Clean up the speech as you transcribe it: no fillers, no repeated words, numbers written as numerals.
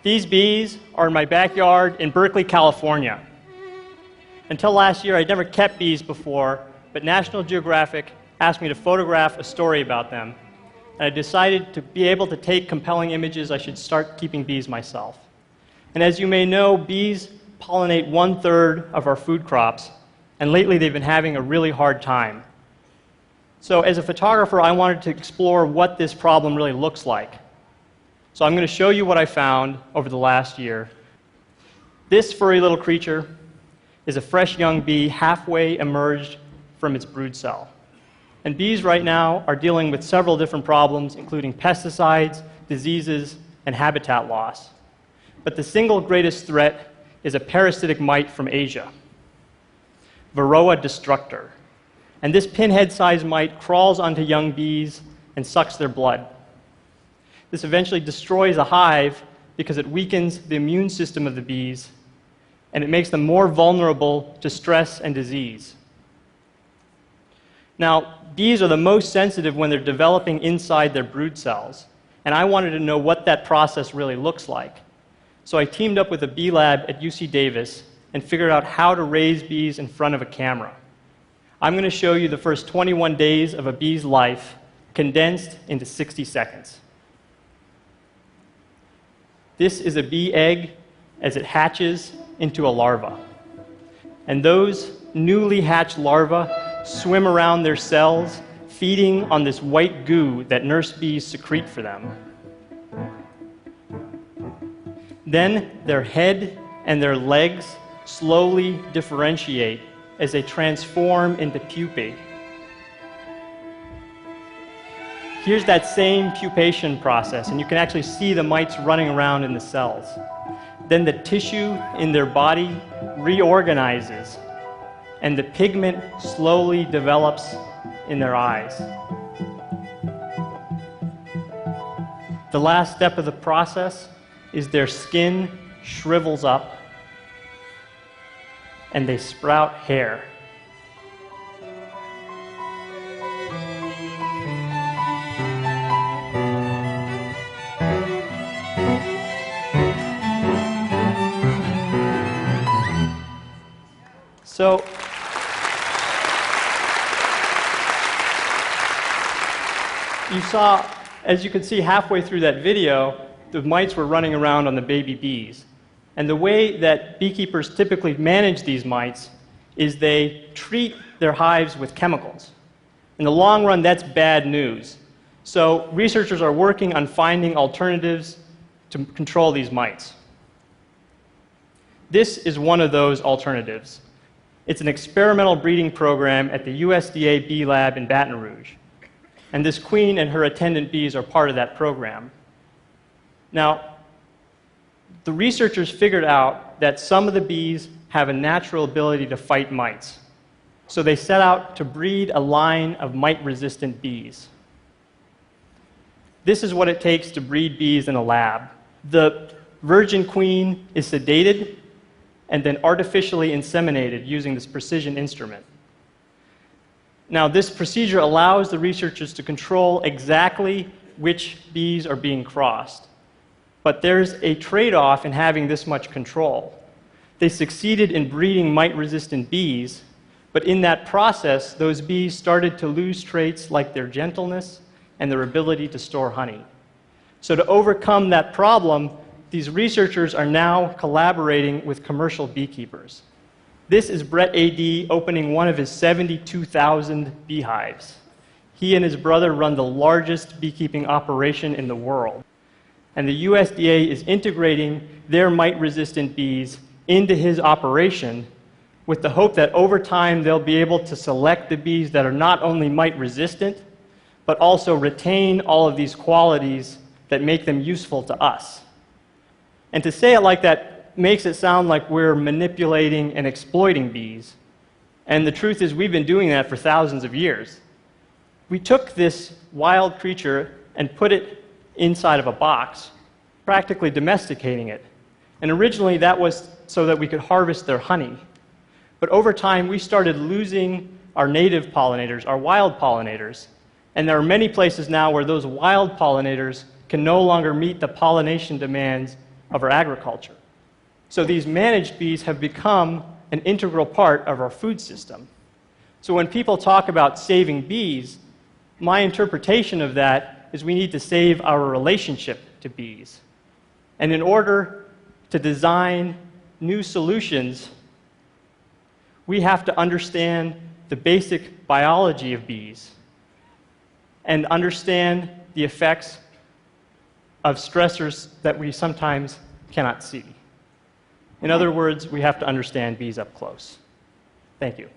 These bees are in my backyard in Berkeley, California. Until last year, I'd never kept bees before, but National Geographic asked me to photograph a story about them. And I decided to be able to take compelling images, I should start keeping bees myself. And as you may know, bees pollinate 1/3 of our food crops, and lately they've been having a really hard time. So as a photographer, I wanted to explore what this problem really looks like. So I'm going to show you what I found over the last year. This furry little creature is a fresh young bee halfway emerged from its brood cell. And bees right now are dealing with several different problems, including pesticides, diseases, and habitat loss. But the single greatest threat is a parasitic mite from Asia, Varroa destructor. And this pinhead-sized mite crawls onto young bees and sucks their blood. This eventually destroys a hive because it weakens the immune system of the bees, and it makes them more vulnerable to stress and disease. Now, bees are the most sensitive when they're developing inside their brood cells, and I wanted to know what that process really looks like. So I teamed up with a bee lab at UC Davis and figured out how to raise bees in front of a camera. I'm going to show you the first 21 days of a bee's life condensed into 60 seconds. This is a bee egg as it hatches into a larva. And those newly hatched larvae swim around their cells, feeding on this white goo that nurse bees secrete for them. Then their head and their legs slowly differentiate as they transform into pupae. Here's that same pupation process, and you can actually see the mites running around in the cells. Then the tissue in their body reorganizes, and the pigment slowly develops in their eyes. The last step of the process is their skin shrivels up, and they sprout hair. So, you saw, as you can see halfway through that video, the mites were running around on the baby bees. And the way that beekeepers typically manage these mites is they treat their hives with chemicals. In the long run, that's bad news. So researchers are working on finding alternatives to control these mites. This is one of those alternatives. It's an experimental breeding program at the USDA Bee Lab in Baton Rouge. And this queen and her attendant bees are part of that program. Now, the researchers figured out that some of the bees have a natural ability to fight mites. So they set out to breed a line of mite-resistant bees. This is what it takes to breed bees in a lab. The virgin queen is sedated and then artificially inseminated using this precision instrument. Now, this procedure allows the researchers to control exactly which bees are being crossed. But there's a trade-off in having this much control. They succeeded in breeding mite-resistant bees, but in that process, those bees started to lose traits like their gentleness and their ability to store honey. So to overcome that problem, these researchers are now collaborating with commercial beekeepers. This is Brett A.D. opening one of his 72,000 beehives. He and his brother run the largest beekeeping operation in the world. And the USDA is integrating their mite-resistant bees into his operation with the hope that over time they'll be able to select the bees that are not only mite-resistant, but also retain all of these qualities that make them useful to us. And to say it like that makes it sound like we're manipulating and exploiting bees. And the truth is we've been doing that for thousands of years. We took this wild creature and put it inside of a box, practically domesticating it. And originally that was so that we could harvest their honey. But over time we started losing our native pollinators, our wild pollinators. And there are many places now where those wild pollinators can no longer meet the pollination demands of our agriculture. So these managed bees have become an integral part of our food system. So when people talk about saving bees, my interpretation of that is we need to save our relationship to bees. And in order to design new solutions, we have to understand the basic biology of bees and understand the effects of stressors that we sometimes cannot see. In other words, we have to understand bees up close. Thank you.